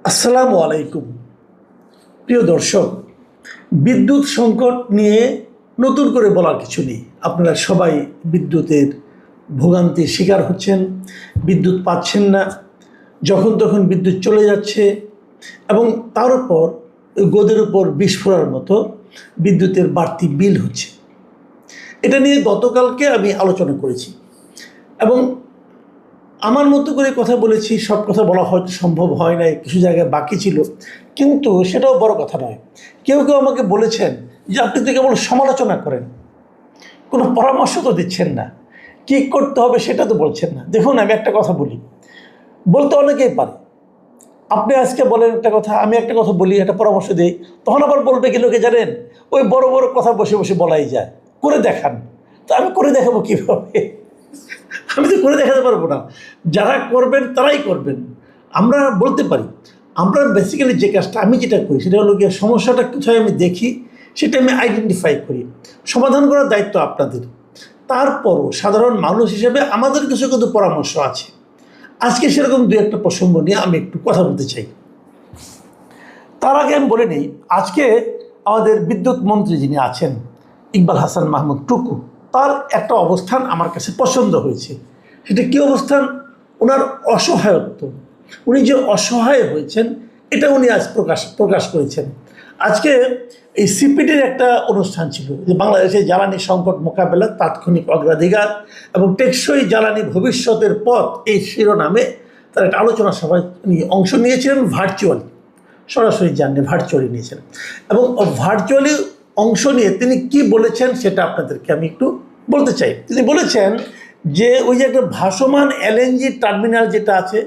আসসালামু আলাইকুম। প্রিয় দর্শক, বিদ্যুৎ সংকট নিয়ে নতুন করে বলার কিছু নেই। আপনারা সবাই বিদ্যুতের ভোগান্তির শিকার হচ্ছেন, বিদ্যুৎ পাচ্ছেন না, যখন তখন বিদ্যুৎ চলে যাচ্ছে এবং তার উপর গোদের উপর বিস্ফোরার মতো বিদ্যুতের বাড়তি বিল হচ্ছে। এটা নিয়ে গতকালকে আমি আলোচনা করেছি এবং আমার মতো করে কথা বলেছি। সব কথা বলা হয়তো সম্ভব হয় নাই, কিছু জায়গায় বাকি ছিল, কিন্তু সেটাও বড় কথা নয়। কেউ কেউ আমাকে বলেছেন যে আপনি তো কেবল সমালোচনা করেন, কোনো পরামর্শ তো দিচ্ছেন না, কী করতে হবে সেটা তো বলছেন না। দেখুন, আমি একটা কথা বলি, বলতে অনেকেই পারে। আপনি আজকে বলেন একটা কথা, আমি একটা কথা বলি, একটা পরামর্শ দিই, তখন আবার বলবে কি লোকে জানেন, ওই বড় বড় কথা বসে বসে বলাই যায়, করে দেখান। তো আমি করে দেখাবো কীভাবে? আমি তো করে দেখাতে পারবো না। যারা করবেন তারাই করবেন। আমরা বলতে পারি, আমরা বেসিক্যালি যে কাজটা আমি যেটা করি সেটা হলো গিয়ে সমস্যাটা কোথায় আমি দেখি সেটা আমি আইডেন্টিফাই করি, সমাধান করার দায়িত্ব আপনাদের। তারপরও সাধারণ মানুষ হিসেবে আমাদের কিছু কিন্তু পরামর্শ আছে। আজকে সেরকম দু একটা প্রসঙ্গ নিয়ে আমি একটু কথা বলতে চাই। তার আগে আমি বলে নিই, আজকে আমাদের বিদ্যুৎ মন্ত্রী যিনি আছেন, ইকবাল হাসান মাহমুদ টুকু, তার একটা অবস্থান আমার কাছে পছন্দ হয়েছে। সেটা কী অবস্থান? ওনার অসহায়ত্ব, উনি যে অসহায় হয়েছেন এটা উনি আজ প্রকাশ করেছেন। আজকে এই সিপিডির একটা অনুষ্ঠান ছিল, যে বাংলাদেশে জ্বালানি সংকট মোকাবেলা তাৎক্ষণিক অগ্রাধিকার এবং টেকসই জ্বালানি ভবিষ্যতের পথ, এই শিরোনামে তার একটা আলোচনা সভায় উনি অংশ নিয়েছিলেন ভার্চুয়ালি। সরাসরি যাননি, ভার্চুয়ালি নিয়েছেন। এবং ভার্চুয়ালি অংশ নিয়ে তিনি কি বলেছেন সেটা আপনাদেরকে আমি একটু বলতে চাই। তিনি বলেছেন যে ওই যে একটা ভাসমান এলএনজি টার্মিনাল যেটা আছে,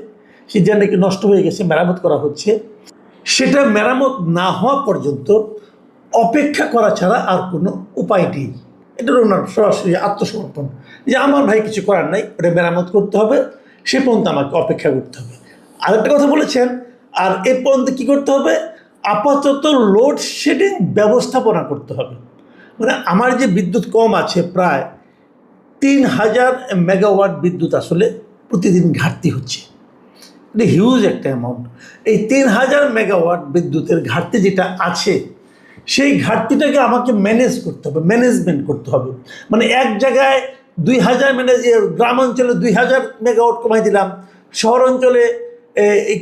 সেটা নাকি নষ্ট হয়ে গেছে, মেরামত করা হচ্ছে। সেটা মেরামত না হওয়া পর্যন্ত অপেক্ষা করা ছাড়া আর কোনো উপায় নেই। এটা ওনার সরাসরি আত্মসমর্পণ, যে আমার ভাই কিছু করার নাই, ওটা মেরামত করতে হবে, সে পর্যন্ত আমাকে অপেক্ষা করতে হবে। আরেকটা কথা বলেছেন, আর এ পর্যন্ত কী করতে হবে? আপাতত লোডশেডিং ব্যবস্থাপনা করতে হবে। মানে আমার যে বিদ্যুৎ কম আছে, প্রায় 3000 মেগাওয়াট বিদ্যুৎ আসলে প্রতিদিন ঘাটতি হচ্ছে। এটা হিউজ একটা অ্যামাউন্ট। এই 3000 মেগাওয়াট বিদ্যুতের ঘাটতি যেটা আছে, সেই ঘাটতিটাকে আমাকে ম্যানেজ করতে হবে, ম্যানেজমেন্ট করতে হবে। মানে এক জায়গায় 2000 গ্রাম অঞ্চলে 2000 মেগাওয়াট কমাই দিলাম, শহর অঞ্চলে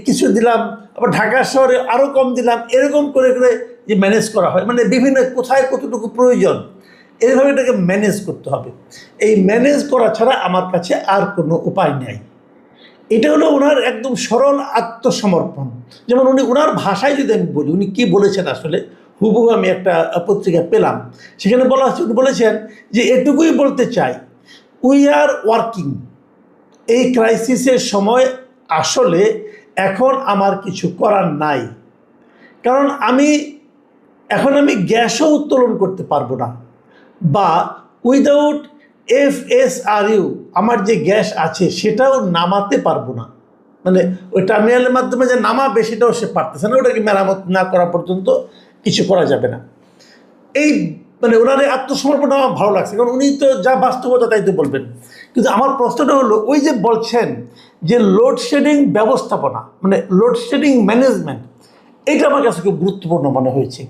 কিছু দিলাম, আবার ঢাকা শহরে আরও কম দিলাম, এরকম করে করে যে ম্যানেজ করা হয়, মানে বিভিন্ন কোথায় কতটুকু প্রয়োজন, এইভাবে এটাকে ম্যানেজ করতে হবে। এই ম্যানেজ করা ছাড়া আমার কাছে আর কোনো উপায় নেই। এটা হলো ওনার একদম সরল আত্মসমর্পণ। যেমন উনি ওনার ভাষায় যদি আমি বলি, উনি কী বলেছেন আসলে হুবহু আমি একটা পত্রিকা পেলাম, সেখানে বলা হচ্ছে, উনি বলেছেন যে এটুকুই বলতে চাই, উই আর ওয়ার্কিং। এই ক্রাইসিসের সময় আসলে এখন আমার কিছু করার নাই, কারণ এখন আমি গ্যাসও উত্তোলন করতে পারবো না, বা উইদাউট FSRU আমার যে গ্যাস আছে সেটাও নামাতে পারবো না। মানে ওই টার্মিনালের মাধ্যমে যে নামাবে সেটাও সে পারতেছে না, ওটাকে মেরামত না করা পর্যন্ত কিছু করা যাবে না। এই মানে ওনার এই আত্মসমর্পণটা আমার ভালো লাগছে, কারণ উনি তো যা বাস্তবতা তাই তো বলবেন। কিন্তু আমার প্রশ্নটা হলো, ওই যে বলছেন যে লোডশেডিং ব্যবস্থাপনা, মানে লোডশেডিং ম্যানেজমেন্ট, এইটা আমার কাছে খুব গুরুত্বপূর্ণ মনে হয়েছে।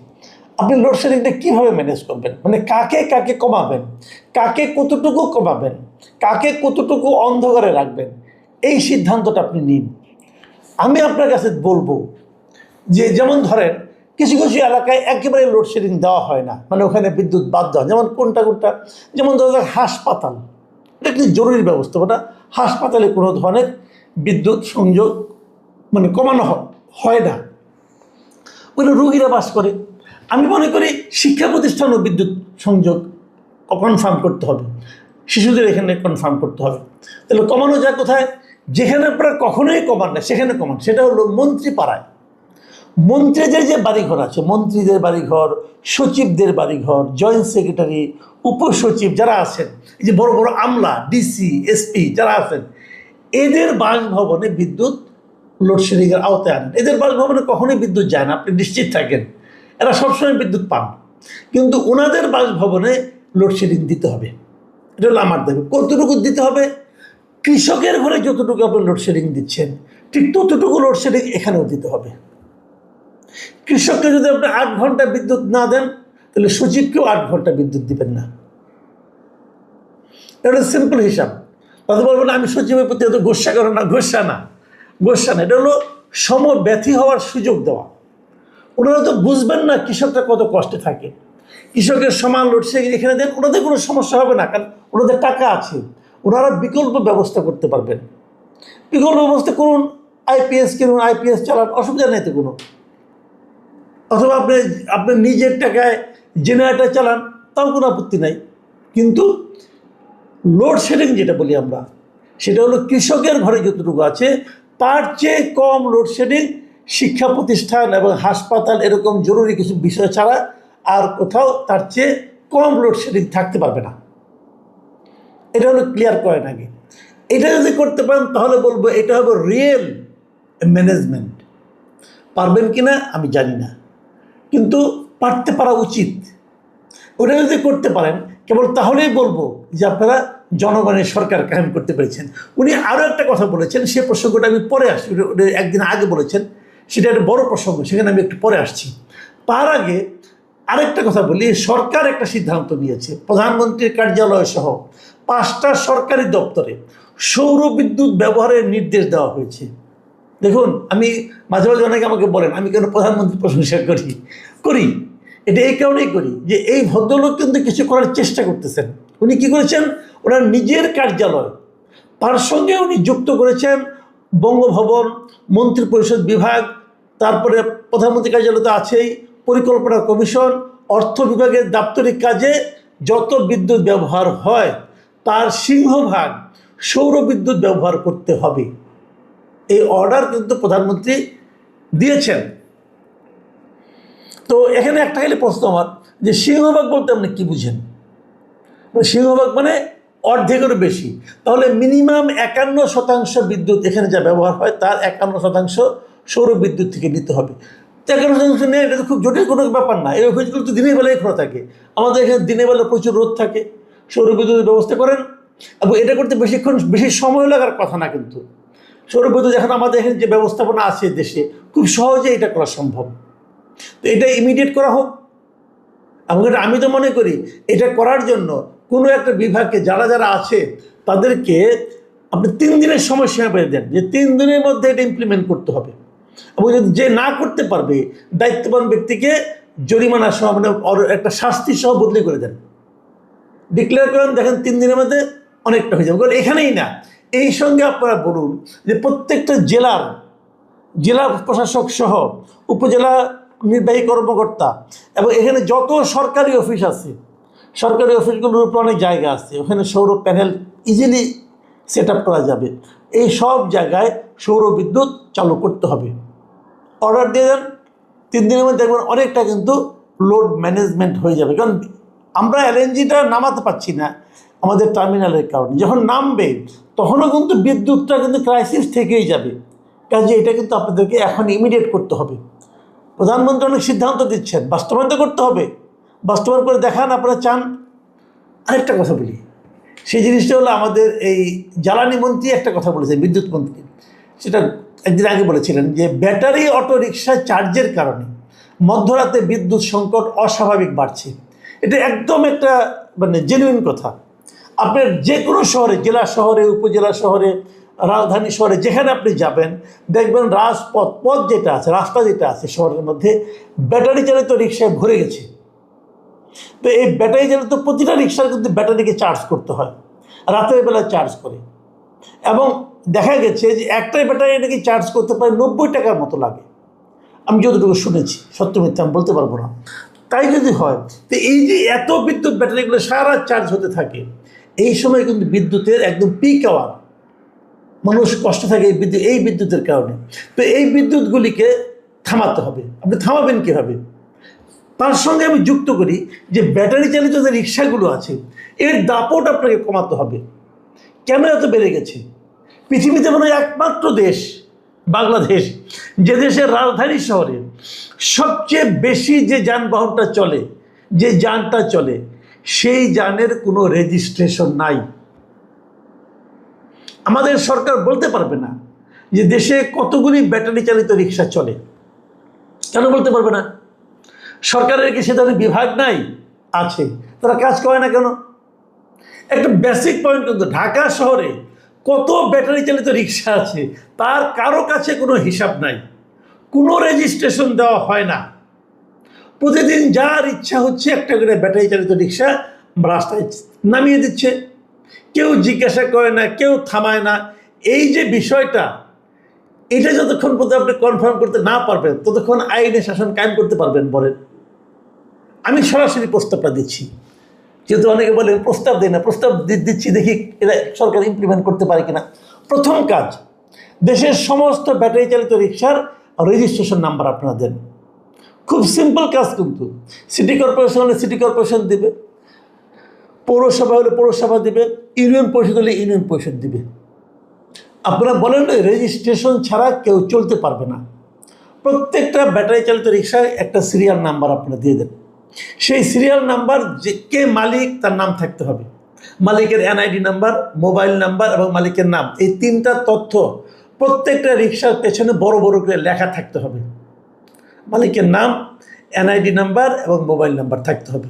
আপনি লোডশেডিংটা কীভাবে ম্যানেজ করবেন, মানে কাকে কাকে কমাবেন, কাকে কতটুকু কমাবেন, কাকে কতটুকু অন্ধকারে রাখবেন, এই সিদ্ধান্তটা আপনি নিন। আমি আপনার কাছে বলবো যে, যেমন ধরেন কিছু কিছু এলাকায় একেবারে লোডশেডিং দেওয়া হয় না, মানে ওখানে বিদ্যুৎ বাদ দেওয়া, যেমন কোনটা, যেমন ধরো হাসপাতাল, এটা একটি জরুরি ব্যবস্থাপনা। হাসপাতালে কোনো ধরনের বিদ্যুৎ সংযোগ মানে কমানো হয় না, ওইটা রোগীরা বাস করে। আমি মনে করি শিক্ষা প্রতিষ্ঠানও বিদ্যুৎ সংযোগ কনফার্ম করতে হবে, শিশুদের এখানে কনফার্ম করতে হবে। তাহলে কমানো যায় কোথায়? যেখানে আপনারা কখনোই কমান না সেখানে কমান, সেটা হলো মন্ত্রী পাড়ায়। মন্ত্রীদের যে বাড়িঘর আছে, মন্ত্রীদের বাড়িঘর, সচিবদের বাড়িঘর, জয়েন্ট সেক্রেটারি, উপসচিব যারা আছেন, এই যে বড় বড় আমলা, ডিসি, এসপি যারা আছেন, এদের বাসভবনে বিদ্যুৎ লোডশেডিংয়ের আওতায় আনেন। এদের বাসভবনে কখনোই বিদ্যুৎ যায় না, আপনি নিশ্চিত থাকেন, এরা সবসময় বিদ্যুৎ পান। কিন্তু ওনাদের বাসভবনে লোডশেডিং দিতে হবে, এটা হলো আমার দাবি। কতটুকু দিতে হবে? কৃষকের ঘরে যতটুকু আপনি লোডশেডিং দিচ্ছেন, ঠিক ততটুকু লোডশেডিং এখানেও দিতে হবে। কৃষককে যদি আপনি 8 ঘন্টা বিদ্যুৎ না দেন, তাহলে সচিবকেও 8 ঘন্টা বিদ্যুৎ দিবেন না। এটা সিম্পল হিসাব। তাতে বলবেন আমি সচিবের প্রতি এত গোস্বা করো না, গোস্বা না। এটা হলো সমব্যথী হওয়ার সুযোগ দেওয়া। ওনারা তো বুঝবেন না কৃষকরা কত কষ্টে থাকে। কৃষকের সমান লোডশেডিং এখানে দেন, ওনাদের কোনো সমস্যা হবে না, কারণ ওনাদের টাকা আছে। ওনারা বিকল্প ব্যবস্থা করতে পারবেন। বিকল্প ব্যবস্থা করুন, আইপিএস কিনুন, আইপিএস চালান, অসুবিধা নেই তো কোনো। অথবা আপনি নিজের টাকায় জেনারেটর চালান, তাও কোনো আপত্তি নাই। কিন্তু লোডশেডিং যেটা বলি আমরা, সেটা হলো কৃষকের ঘরে যতটুকু আছে তার চেয়ে কম লোডশেডিং শিক্ষা প্রতিষ্ঠান এবং হাসপাতাল এরকম জরুরি কিছু বিষয় ছাড়া আর কোথাও তার চেয়ে কম লোডশেডিং থাকতে পারবে না। এটা হলো ক্লিয়ার করেন আগে। এটা যদি করতে পারেন তাহলে বলবো এটা হবে রিয়েল ম্যানেজমেন্ট। পারবেন কি না আমি জানি না, কিন্তু পারতে পারা উচিত। ওটা যদি করতে পারেন কেবল তাহলেই বলবো যে আপনারা জনগণের সরকার কায়েম করতে পেরেছেন। উনি আরও একটা কথা বলেছেন, সে প্রসঙ্গটা আমি পরে আসছি। একদিন আগে বলেছেন, সেটা একটা বড় প্রসঙ্গ, সেখানে আমি একটু পরে আসছি। তার আগে আরেকটা কথা বলি। সরকার একটা সিদ্ধান্ত নিয়েছে, প্রধানমন্ত্রীর কার্যালয় সহ 5টা সরকারি দপ্তরে সৌর বিদ্যুৎ ব্যবহারের নির্দেশ দেওয়া হয়েছে। দেখুন, আমি মাঝে মাঝে অনেকে আমাকে বলেন আমি কেন প্রধানমন্ত্রী প্রশংসা করি। এটা এই কারণেই করি যে এই ভদ্রলোক কিন্তু কিছু করার চেষ্টা করতেছেন। উনি কি করেছেন, ওনার নিজের কার্যালয়, তার সঙ্গে উনি যুক্ত করেছেন বঙ্গভবন, মন্ত্রিপরিষদ বিভাগ, তারপরে প্রধানমন্ত্রী কার্যালয় তো আছেই, পরিকল্পনা কমিশন, অর্থ বিভাগের দাপ্তরিক কাজে যত বিদ্যুৎ ব্যবহার হয় তার সিংহভাগ সৌর বিদ্যুৎ ব্যবহার করতে হবে। এই অর্ডার কিন্তু প্রধানমন্ত্রী দিয়েছেন। তো এখানে একটা খালি প্রশ্ন আমার, যে সিংহভাগ বলতে আপনি কী বুঝেন? সিংহভাগ মানে অর্ধেকেরও বেশি। তাহলে মিনিমাম 51% বিদ্যুৎ এখানে যা ব্যবহার হয় তার 51% সৌর বিদ্যুৎ থেকে নিতে হবে। 51% নেই, এটা তো খুব জটিল কোনো ব্যাপার না। এই অফিসগুলো তো দিনের বেলায় খোলা থাকে। আমাদের এখানে দিনের বেলা প্রচুর রোদ থাকে, সৌর বিদ্যুতের ব্যবস্থা করেন। এবং এটা করতে বেশি সময় লাগার কথা না। কিন্তু সৌর বিদ্যুৎ এখন আমাদের এখানে যে ব্যবস্থাপনা আছে দেশে, খুব সহজে এটা করা সম্ভব। তো এটা ইমিডিয়েট করা হোক। এবং এটা আমি তো মনে করি এটা করার জন্য কোনো একটা বিভাগকে যারা আছে তাদেরকে আপনি 3 দিনের সময়সীমা বেঁধে দেন, যে 3 দিনের মধ্যে এটা ইমপ্লিমেন্ট করতে হবে। এবং যে না করতে পারবে দায়িত্ববান ব্যক্তিকে জরিমানা সহ মানে একটা শাস্তি সহ বদলি করে দেন, ডিক্লেয়ার করেন। দেখেন 3 দিনের মধ্যে অনেকটা হয়ে যাবে। কারণ এখানেই না, এই সঙ্গে আপনারা বলুন যে প্রত্যেকটা জেলা প্রশাসক সহ উপজেলা নির্বাহী কর্মকর্তা এবং এখানে যত সরকারি অফিস আছে, সরকারি অফিসগুলোর উপর অনেক জায়গা আছে, ওখানে সৌর প্যানেল ইজিলি সেট আপ করা যাবে। এই সব জায়গায় সৌর বিদ্যুৎ চালু করতে হবে। অর্ডার দিয়ে দেন, 3 দিনের মধ্যে দেখবেন অনেকটা কিন্তু লোড ম্যানেজমেন্ট হয়ে যাবে। কারণ আমরা এলএনজিটা নামাতে পারছি না আমাদের টার্মিনালের কারণে। যখন নামবে তখনও কিন্তু বিদ্যুৎটা কিন্তু ক্রাইসিস থেকেই যাবে। কাজে এটা কিন্তু আপনাদেরকে এখন ইমিডিয়েট করতে হবে। প্রধানমন্ত্রী অনেক সিদ্ধান্ত দিচ্ছেন, বাস্তবায়ন তো করতে হবে। বাস্তবায়ন করে দেখান আপনারা চান। আরেকটা কথা বলি, সেই জিনিসটা হলো আমাদের এই জ্বালানি মন্ত্রী একটা কথা বলেছেন, বিদ্যুৎ মন্ত্রী, সেটা একদিন আগে বলেছিলেন যে ব্যাটারি অটো রিক্সা চার্জের কারণে মধ্যরাতে বিদ্যুৎ সংকট অস্বাভাবিক বাড়ছে। এটা একদম একটা মানে জেনুইন কথা। আপনার যে কোনো শহরে, জেলা শহরে, উপজেলা শহরে, রাজধানী শহরে যেখানে আপনি যাবেন দেখবেন পথ যেটা আছে, রাস্তা যেটা আছে শহরের মধ্যে ব্যাটারি চালিত রিক্সায় ভরে গেছে। তো এই ব্যাটারি চালিত প্রতিটা রিক্সার কিন্তু ব্যাটারিকে চার্জ করতে হয়, রাতের বেলা চার্জ করে। এবং দেখা গেছে যে একটাই ব্যাটারি এটাকে চার্জ করতে পারে 90 টাকার মতো লাগে। আমি যতটুকু শুনেছি, সত্য মিথ্যা আমি বলতে পারবো না। তাই যদি হয়, তো এই যে এত বিদ্যুৎ ব্যাটারিগুলো সারা চার্জ হতে থাকে, এই সময় কিন্তু বিদ্যুতের একদম পিক আওয়ার, মানুষ কষ্ট থাকে এই বিদ্যুতের কারণে। তো এই বিদ্যুৎগুলিকে থামাতে হবে। আপনি থামাবেন কীভাবে? তার সঙ্গে আমি যুক্ত করি যে ব্যাটারি চালিত যে রিক্সাগুলো আছে এর দাপট আপনাকে কমাতে হবে। কেন এত বেড়ে গেছে? পৃথিবীতে মনে হয় একমাত্র দেশ বাংলাদেশ, যে দেশের রাজধানী শহরে সবচেয়ে বেশি যে যানবাহনটা চলে, যে যানটা চলে, সেই যানের কোনো রেজিস্ট্রেশন নাই। আমাদের সরকার বলতে পারবে না যে দেশে কতগুলি ব্যাটারি চালিত রিক্সা চলে, কেন বলতে পারবে না? সরকারের কি সে ধরনের বিভাগ নাই? আছে। তারা কাজ করে না কেন? একটা বেসিক পয়েন্ট, কিন্তু ঢাকা শহরে কত ব্যাটারি চালিত রিক্সা আছে তার কারো কাছে কোনো হিসাব নাই, কোনো রেজিস্ট্রেশন দেওয়া হয় না। প্রতিদিন যার ইচ্ছা হচ্ছে একটা করে ব্যাটারি চালিত রিক্সা রাস্তায় নামিয়ে দিচ্ছে, কেউ জিজ্ঞাসা করে না, কেউ থামায় না। এই যে বিষয়টা, এটা যতক্ষণ পর্যন্ত আপনি কনফার্ম করতে না পারবেন ততক্ষণ আইনে শাসন কায়েম করতে পারবেন বলেন? আমি সরাসরি প্রস্তাবটা দিচ্ছি, যেহেতু অনেকে বলে প্রস্তাব দেয় না, প্রস্তাব দিচ্ছি, দেখি এরা সরকার ইমপ্লিমেন্ট করতে পারে কিনা। প্রথম কাজ, দেশের সমস্ত ব্যাটারি চালিত রিক্সার রেজিস্ট্রেশন নাম্বার আপনারা দেন। খুব সিম্পল কাজ, কিন্তু সিটি কর্পোরেশন হলে সিটি কর্পোরেশন দিবে, পৌরসভা হলে পৌরসভা দিবে, ইউনিয়ন পরিষদ হলে ইউনিয়ন পরিষদ দিবে। আপনারা বলেন রেজিস্ট্রেশন ছাড়া কেউ চলতে পারবে না। প্রত্যেকটা ব্যাটারি চালিত রিক্সায় একটা সিরিয়াল নাম্বার আপনারা দিয়ে দেন। সেই সিরিয়াল নাম্বার যে কে মালিক তার নাম থাকতে হবে, মালিকের এনআইডি নাম্বার, মোবাইল নাম্বার এবং মালিকের নাম, এই তিনটা তথ্য প্রত্যেকটা রিক্সার পেছনে বড় বড় করে লেখা থাকতে হবে। মালিকের নাম, এনআইডি নাম্বার এবং মোবাইল নাম্বার থাকতে হবে।